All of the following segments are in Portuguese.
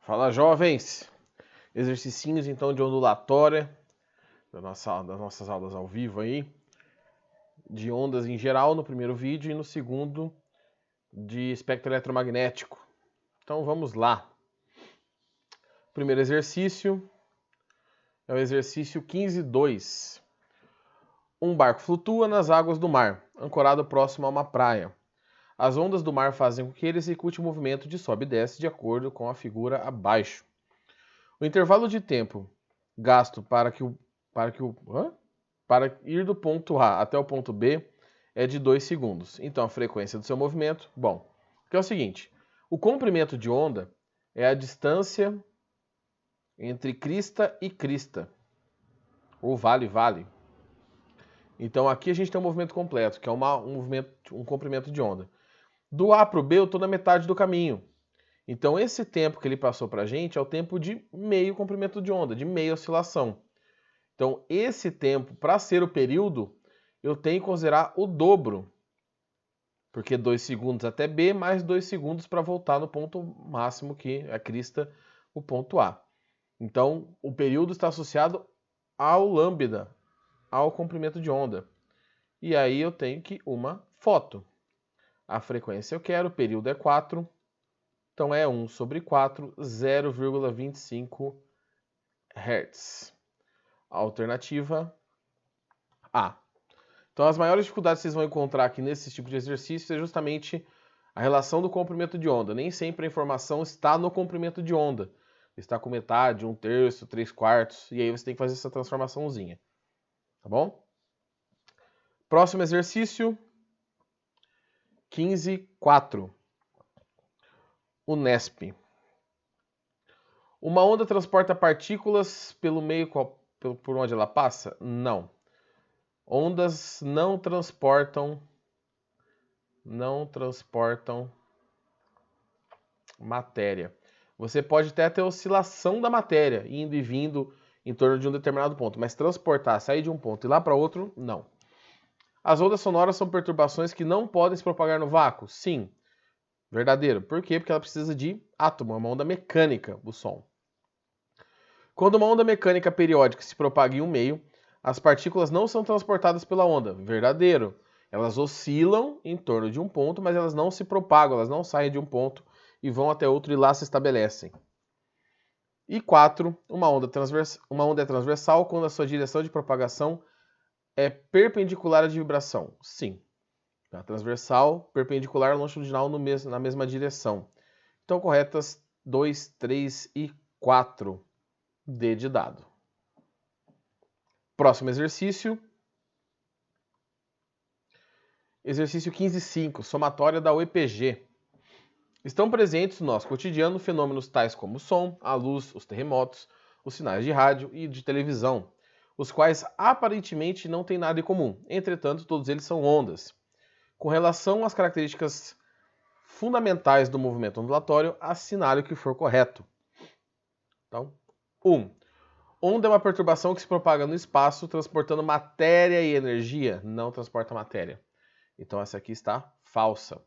Fala, jovens! Exercicinhos então de ondulatória das nossas aulas ao vivo aí, de ondas em geral no primeiro vídeo e no segundo de espectro eletromagnético. Então vamos lá. Primeiro exercício é o exercício 15.2. Um barco flutua nas águas do mar, ancorado próximo a uma praia. As ondas do mar fazem com que ele execute o movimento de sobe e desce de acordo com a figura abaixo. O intervalo de tempo gasto para ir do ponto A até o ponto B é de 2 segundos. Então a frequência do seu movimento, que é o seguinte, o comprimento de onda é a distância entre crista e crista, ou vale-vale. Então aqui a gente tem um movimento completo, que é um comprimento de onda. Do A para o B eu estou na metade do caminho. Então esse tempo que ele passou para a gente é o tempo de meio comprimento de onda, de meia oscilação. Então esse tempo, para ser o período, eu tenho que considerar o dobro. Porque 2 segundos até B, mais 2 segundos para voltar no ponto máximo, que é a crista, o ponto A. Então o período está associado ao lambda, ao comprimento de onda. E aí eu tenho que uma foto. A frequência eu quero, o período é 4, então é 1 sobre 4, 0,25 Hz. Alternativa A. Então as maiores dificuldades que vocês vão encontrar aqui nesse tipo de exercício é justamente a relação do comprimento de onda. Nem sempre a informação está no comprimento de onda. Está com metade, 1/3, 3/4, e aí você tem que fazer essa transformaçãozinha. Tá bom? Próximo exercício, 15.4. O NESP. Uma onda transporta partículas pelo meio por onde ela passa? Não. Ondas não transportam matéria. Você pode até ter oscilação da matéria, indo e vindo em torno de um determinado ponto, mas transportar, sair de um ponto e lá para outro, não. As ondas sonoras são perturbações que não podem se propagar no vácuo? Sim. Verdadeiro. Por quê? Porque ela precisa de átomo, é uma onda mecânica, o som. Quando uma onda mecânica periódica se propaga em um meio, as partículas não são transportadas pela onda. Verdadeiro. Elas oscilam em torno de um ponto, mas elas não se propagam, elas não saem de um ponto e vão até outro e lá se estabelecem. E 4, uma onda é transversal quando a sua direção de propagação é perpendicular à de vibração. Sim. Tá? Transversal, perpendicular, longitudinal na mesma direção. Então, corretas 2, 3 e 4. D de dado. Próximo exercício. Exercício 15.5, somatória da UEPG. Estão presentes no nosso cotidiano fenômenos tais como o som, a luz, os terremotos, os sinais de rádio e de televisão, os quais aparentemente não têm nada em comum. Entretanto, todos eles são ondas. Com relação às características fundamentais do movimento ondulatório, assinale o que for correto. Então, 1. Onda é uma perturbação que se propaga no espaço, transportando matéria e energia. Não transporta matéria. Então essa aqui está falsa.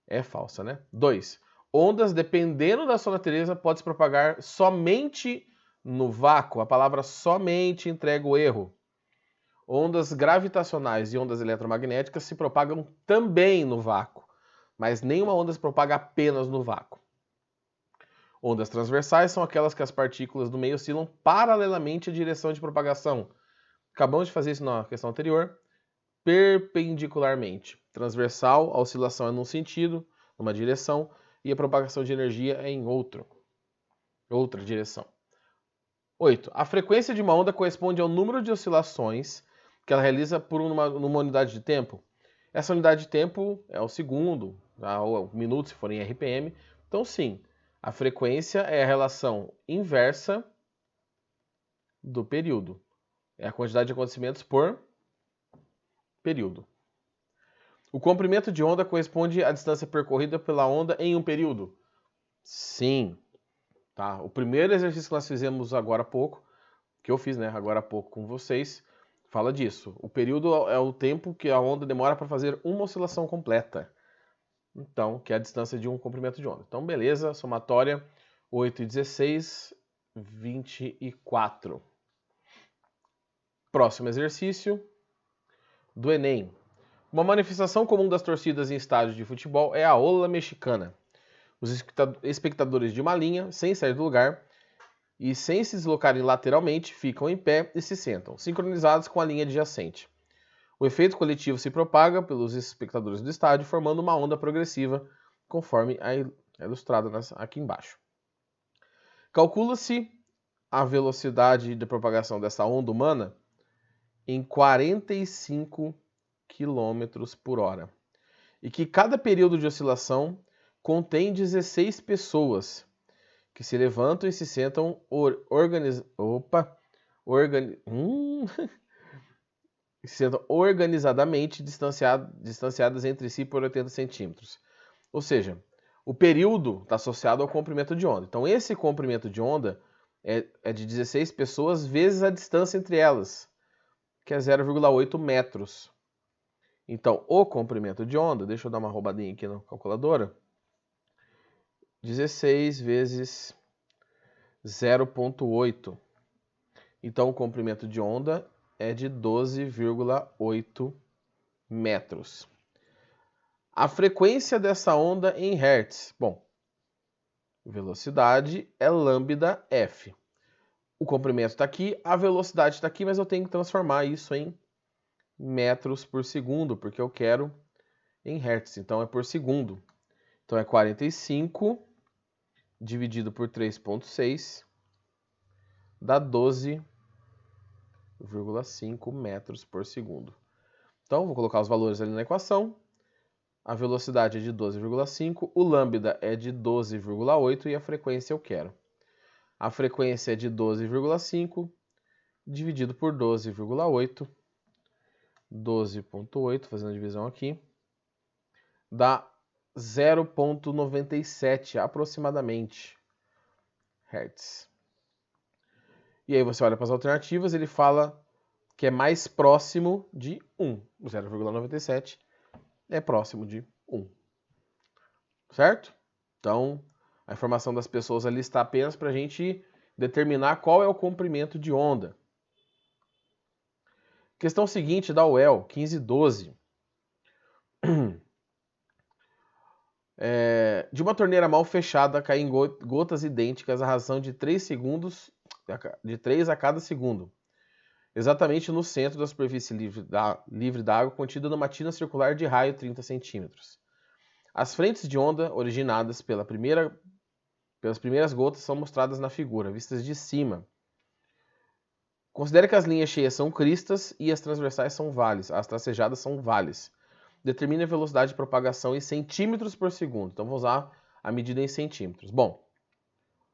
É falsa, né? 2. Ondas, dependendo da sua natureza, pode se propagar somente no vácuo. A palavra somente entrega o erro. Ondas gravitacionais e ondas eletromagnéticas se propagam também no vácuo, mas nenhuma onda se propaga apenas no vácuo. Ondas transversais são aquelas que as partículas do meio oscilam paralelamente à direção de propagação. Acabamos de fazer isso na questão anterior. Perpendicularmente. Transversal, a oscilação é num sentido, numa direção, e a propagação de energia é em outra direção. 8. A frequência de uma onda corresponde ao número de oscilações que ela realiza por numa unidade de tempo. Essa unidade de tempo é o segundo, ou o minuto, se for em RPM. Então, sim, a frequência é a relação inversa do período. É a quantidade de acontecimentos por período. O comprimento de onda corresponde à distância percorrida pela onda em um período? Sim. Tá? O primeiro exercício que nós fizemos agora há pouco, que eu fiz, né, agora há pouco com vocês, fala disso. O período é o tempo que a onda demora para fazer uma oscilação completa. Então, que é a distância de um comprimento de onda. Então, beleza, somatória 8 e 16, 24. Próximo exercício do Enem. Uma manifestação comum das torcidas em estádios de futebol é a ola mexicana. Os espectadores de uma linha, sem sair do lugar e sem se deslocarem lateralmente, ficam em pé e se sentam, sincronizados com a linha adjacente. O efeito coletivo se propaga pelos espectadores do estádio, formando uma onda progressiva, conforme é ilustrado aqui embaixo. Calcula-se a velocidade de propagação dessa onda humana em 45 km por hora, e que cada período de oscilação contém 16 pessoas que se levantam e se sentam organizadamente distanciadas entre si por 80 centímetros. Ou seja, o período está associado ao comprimento de onda. Então, esse comprimento de onda é de 16 pessoas vezes a distância entre elas, que é 0,8 metros. Então, o comprimento de onda, deixa eu dar uma roubadinha aqui na calculadora, 16 vezes 0,8. Então, o comprimento de onda é de 12,8 metros. A frequência dessa onda em hertz. Bom, velocidade é lambda f. O comprimento está aqui, a velocidade está aqui, mas eu tenho que transformar isso em metros por segundo, porque eu quero em hertz, então é por segundo. Então é 45 dividido por 3,6 dá 12,5 metros por segundo. Então, vou colocar os valores ali na equação. A velocidade é de 12,5, o lambda é de 12,8 e a frequência eu quero. A frequência é de 12,5 dividido por 12,8, 12,8, fazendo a divisão aqui, dá 0,97 aproximadamente Hz. E aí você olha para as alternativas, ele fala que é mais próximo de 1. O 0,97 é próximo de 1. Certo? Então, a informação das pessoas ali está apenas para a gente determinar qual é o comprimento de onda. Questão seguinte da UEL, 1512. De uma torneira mal fechada caem gotas idênticas à razão de 3 segundos, de 3 a cada segundo, exatamente no centro da superfície livre d'água contida numa tina circular de raio 30 centímetros. As frentes de onda originadas pelas primeiras gotas são mostradas na figura, vistas de cima. Considere que as linhas cheias são cristas e as transversais são vales, as tracejadas são vales. Determine a velocidade de propagação em centímetros por segundo. Então, vou usar a medida em centímetros. Bom,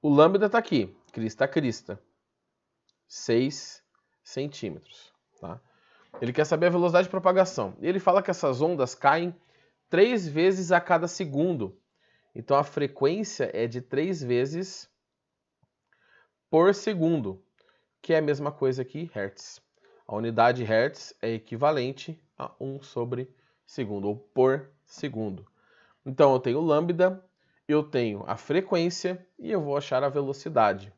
o lambda está aqui, crista a crista, 6 centímetros. Tá? Ele quer saber a velocidade de propagação. E ele fala que essas ondas caem 3 vezes a cada segundo. Então, a frequência é de 3 vezes por segundo, que é a mesma coisa que Hertz. A unidade Hertz é equivalente a 1 sobre segundo, ou por segundo. Então, eu tenho lambda, eu tenho a frequência e eu vou achar a velocidade.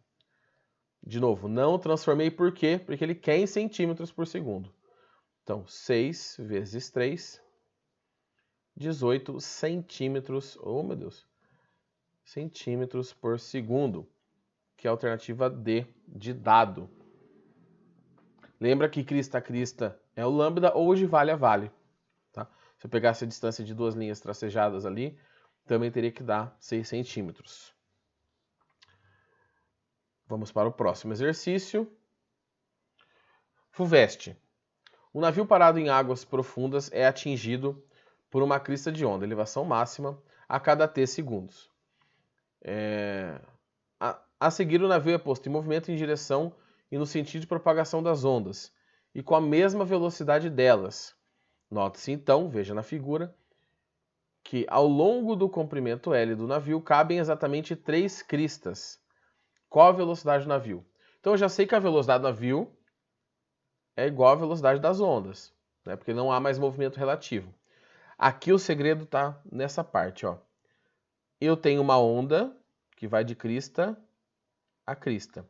De novo, não transformei por quê? Porque ele quer em centímetros por segundo. Então, 6 vezes 3, 18 centímetros, oh meu Deus, centímetros por segundo, que é a alternativa D de dado. Lembra que crista a crista é o lambda ou de vale a vale. Tá? Se eu pegasse a distância de duas linhas tracejadas ali, também teria que dar 6 centímetros. Vamos para o próximo exercício. FUVEST. Um navio parado em águas profundas é atingido por uma crista de onda, elevação máxima, a cada t segundos. A seguir, o navio é posto em movimento em direção e no sentido de propagação das ondas, e com a mesma velocidade delas. Note-se então, veja na figura, que ao longo do comprimento L do navio cabem exatamente 3 cristas. Qual a velocidade do navio? Então eu já sei que a velocidade do navio é igual à velocidade das ondas, né? Porque não há mais movimento relativo. Aqui o segredo está nessa parte. Ó. Eu tenho uma onda que vai de crista a crista.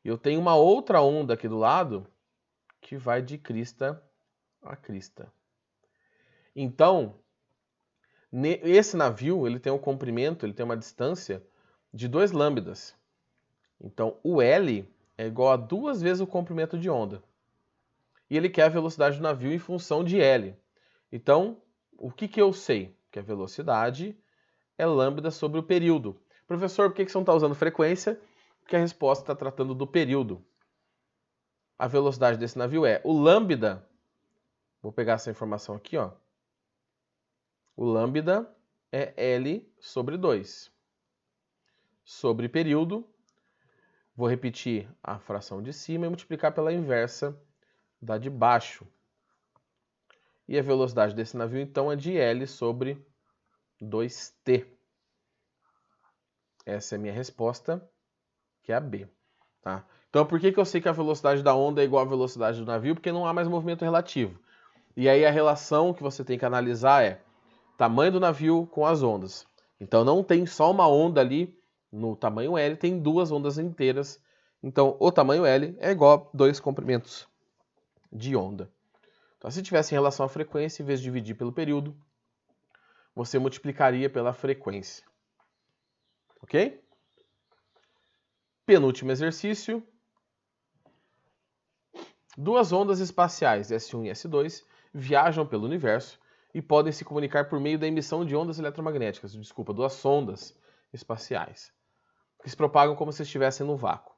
E eu tenho uma outra onda aqui do lado que vai de crista a crista. Então, esse navio ele tem um comprimento, ele tem uma distância de 2 lambdas. Então, o L é igual a 2 vezes o comprimento de onda. E ele quer a velocidade do navio em função de L. Então, o que eu sei? Que a velocidade é lambda sobre o período. Professor, por que você não está usando frequência? Porque a resposta está tratando do período. A velocidade desse navio é o lambda. Vou pegar essa informação aqui, ó. O lambda é L sobre 2. Sobre período, vou repetir a fração de cima e multiplicar pela inversa da de baixo. E a velocidade desse navio, então, é de L sobre 2T. Essa é a minha resposta, que é a B. Tá? Então, por que eu sei que a velocidade da onda é igual à velocidade do navio? Porque não há mais movimento relativo. E aí a relação que você tem que analisar é tamanho do navio com as ondas. Então, não tem só uma onda ali no tamanho L, tem 2 ondas inteiras. Então, o tamanho L é igual a 2 comprimentos de onda. Então, se tivesse em relação à frequência, em vez de dividir pelo período, você multiplicaria pela frequência. Ok? Penúltimo exercício. 2 ondas espaciais, S1 e S2, viajam pelo universo e podem se comunicar por meio da emissão de ondas eletromagnéticas. Desculpa, 2 sondas espaciais, que se propagam como se estivessem no vácuo.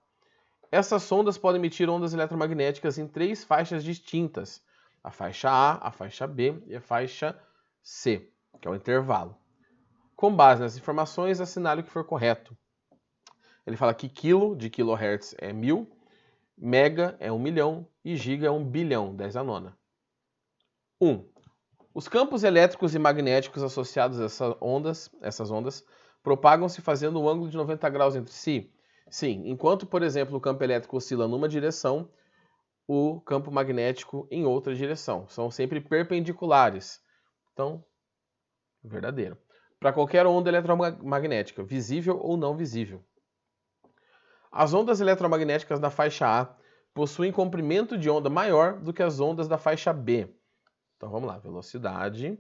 Essas sondas podem emitir ondas eletromagnéticas em 3 faixas distintas: a faixa A, a faixa B e a faixa C, que é o intervalo. Com base nas informações, assinale o que for correto. Ele fala que quilo de kilohertz é 1000, mega é 1 milhão e giga é 1 bilhão, 10 a nona. 1. Os campos elétricos e magnéticos associados a essas ondas propagam-se fazendo um ângulo de 90 graus entre si? Sim, enquanto, por exemplo, o campo elétrico oscila numa direção, o campo magnético em outra direção. São sempre perpendiculares. Então, verdadeiro. Para qualquer onda eletromagnética, visível ou não visível. As ondas eletromagnéticas da faixa A possuem comprimento de onda maior do que as ondas da faixa B. Então vamos lá, velocidade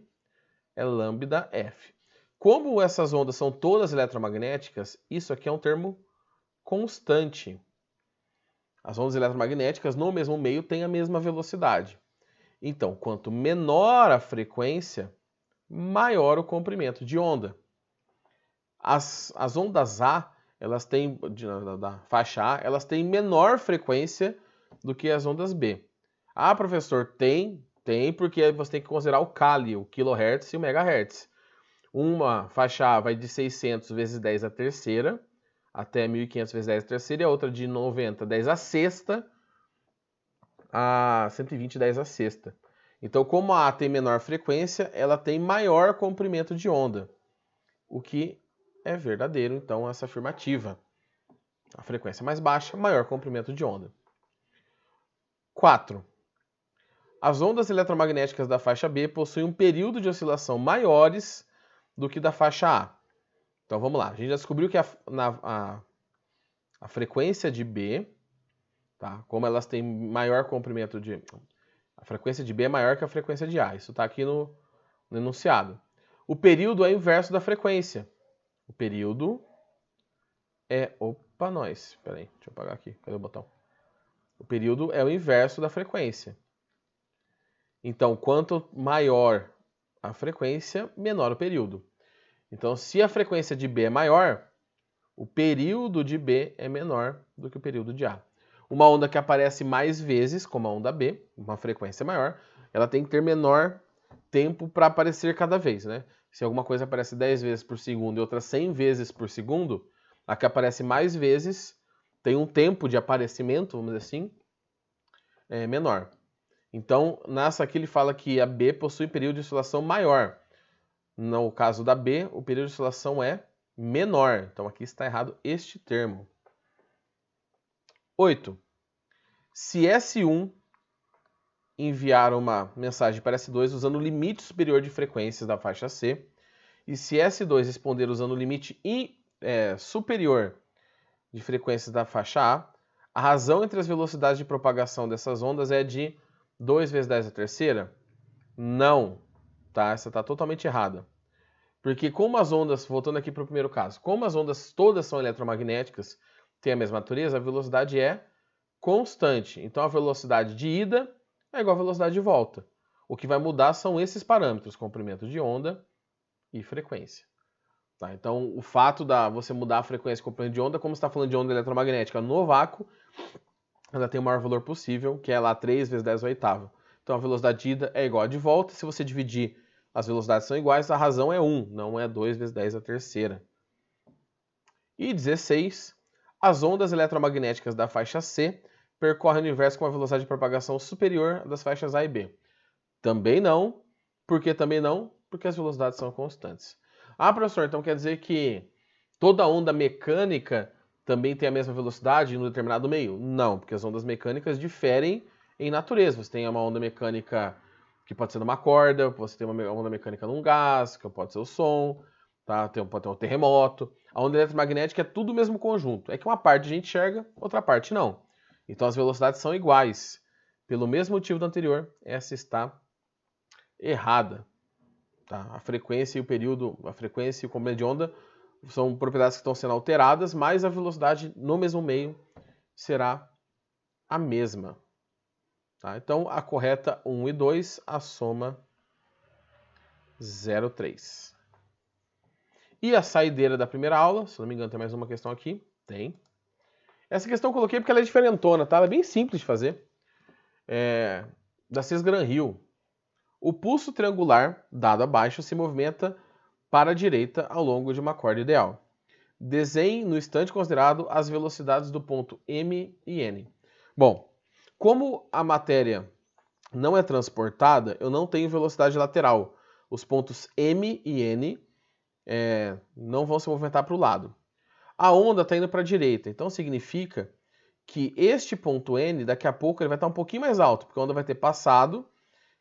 é lambda F. Como essas ondas são todas eletromagnéticas, isso aqui é um termo constante. As ondas eletromagnéticas no mesmo meio têm a mesma velocidade. Então, quanto menor a frequência, maior o comprimento de onda. As ondas A, elas têm, da faixa A, elas têm menor frequência do que as ondas B. Ah, professor, tem, porque você tem que considerar o Cali, o kilohertz e o megahertz. Uma faixa A vai de 600 vezes 10 a terceira, até 1500 vezes 10 a terceira, e a outra de 90, 10 a sexta, a 120, 10 a sexta. Então, como a A tem menor frequência, ela tem maior comprimento de onda, o que é verdadeiro, então, essa afirmativa. A frequência mais baixa, maior comprimento de onda. 4. As ondas eletromagnéticas da faixa B possuem um período de oscilação maiores do que da faixa A. Então vamos lá, a gente já descobriu que a frequência de B, tá? Como elas têm maior comprimento de... A frequência de B é maior que a frequência de A, isso está aqui no enunciado. O período é inverso da frequência. O período é... Opa, nós. Espera aí, deixa eu apagar aqui, cadê o botão? O período é o inverso da frequência. Então, quanto maior a frequência, menor o período. Então, se a frequência de B é maior, o período de B é menor do que o período de A. Uma onda que aparece mais vezes, como a onda B, uma frequência maior, ela tem que ter menor tempo para aparecer cada vez, né? Se alguma coisa aparece 10 vezes por segundo e outra 100 vezes por segundo, a que aparece mais vezes tem um tempo de aparecimento, vamos dizer assim, menor. Então, nessa aqui ele fala que a B possui período de oscilação maior. No caso da B, o período de oscilação é menor. Então, aqui está errado este termo. 8. Se S1 enviar uma mensagem para S2 usando o limite superior de frequências da faixa C, e se S2 responder usando o limite superior de frequências da faixa A razão entre as velocidades de propagação dessas ondas é de 2 vezes 10 a terceira? Não, tá? Essa está totalmente errada. Porque como as ondas, voltando aqui para o primeiro caso, como as ondas todas são eletromagnéticas, têm a mesma natureza, a velocidade é constante. Então a velocidade de ida é igual à velocidade de volta. O que vai mudar são esses parâmetros, comprimento de onda e frequência. Tá? Então o fato de você mudar a frequência e comprimento de onda, como você está falando de onda eletromagnética no vácuo, ela tem o maior valor possível, que é lá 3 vezes 10 à oitava. Então a velocidade de ida é igual a de volta. Se você dividir, as velocidades são iguais, a razão é 1, não é 2 vezes 10 à terceira. E 16. As ondas eletromagnéticas da faixa C percorrem o universo com uma velocidade de propagação superior às das faixas A e B. Também não. Por que também não? Porque as velocidades são constantes. Ah, professor, então quer dizer que toda onda mecânica também tem a mesma velocidade em um determinado meio? Não, porque as ondas mecânicas diferem em natureza. Você tem uma onda mecânica que pode ser numa corda, você tem uma onda mecânica num gás, que pode ser o som, tá? Pode ter um terremoto. A onda eletromagnética é tudo o mesmo conjunto. É que uma parte a gente enxerga, outra parte não. Então as velocidades são iguais. Pelo mesmo motivo do anterior, essa está errada. Tá? A frequência e o período, a frequência e o comprimento de onda são propriedades que estão sendo alteradas, mas a velocidade no mesmo meio será a mesma. Tá? Então, a correta 1 e 2, a soma 0,3. E a saideira da primeira aula, se não me engano tem mais uma questão aqui, tem. Essa questão eu coloquei porque ela é diferentona, tá? Ela é bem simples de fazer. Da Cis-Gran-Hill. O pulso triangular, dado abaixo, se movimenta para a direita ao longo de uma corda ideal. Desenhe no instante considerado as velocidades do ponto M e N. Bom, como a matéria não é transportada, eu não tenho velocidade lateral. Os pontos M e N não vão se movimentar para o lado. A onda está indo para a direita, então significa que este ponto N, daqui a pouco, ele vai estar um pouquinho mais alto, porque a onda vai ter passado,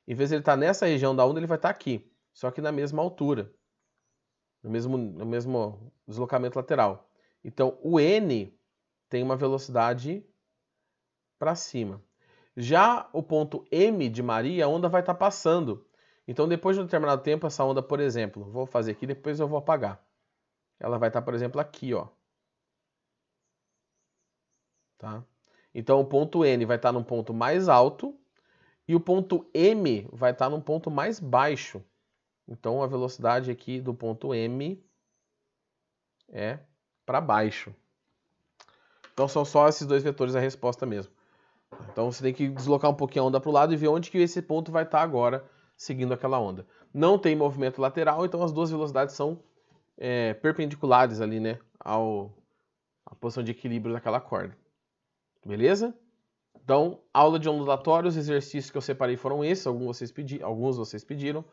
em vez de ele estar nessa região da onda, ele vai estar aqui, só que na mesma altura, no mesmo deslocamento lateral. Então, o N tem uma velocidade para cima. Já o ponto M de Maria, a onda vai estar passando. Então, depois de um determinado tempo, essa onda, por exemplo, vou fazer aqui, depois eu vou apagar. Ela vai estar, por exemplo, aqui, ó. Tá? Então, o ponto N vai estar num ponto mais alto e o ponto M vai estar num ponto mais baixo. Então, a velocidade aqui do ponto M é para baixo. Então, são só esses dois vetores a resposta mesmo. Então, você tem que deslocar um pouquinho a onda para o lado e ver onde que esse ponto vai estar agora, seguindo aquela onda. Não tem movimento lateral, então as duas velocidades são perpendiculares ali, né, à posição de equilíbrio daquela corda. Beleza? Então, aula de ondulatórios, os exercícios que eu separei foram esses, alguns vocês pediram.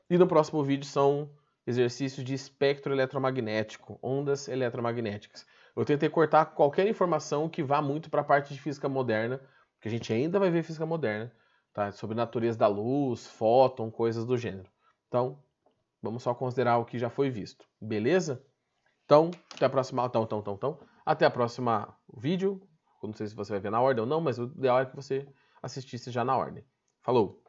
E no próximo vídeo são exercícios de espectro eletromagnético, ondas eletromagnéticas. Eu tentei cortar qualquer informação que vá muito para a parte de física moderna, porque a gente ainda vai ver física moderna, tá? Sobre natureza da luz, fóton, coisas do gênero. Então, vamos só considerar o que já foi visto, beleza? Então, até a próxima. Até a próxima vídeo. Não sei se você vai ver na ordem ou não, mas o ideal é que você assistisse já na ordem. Falou!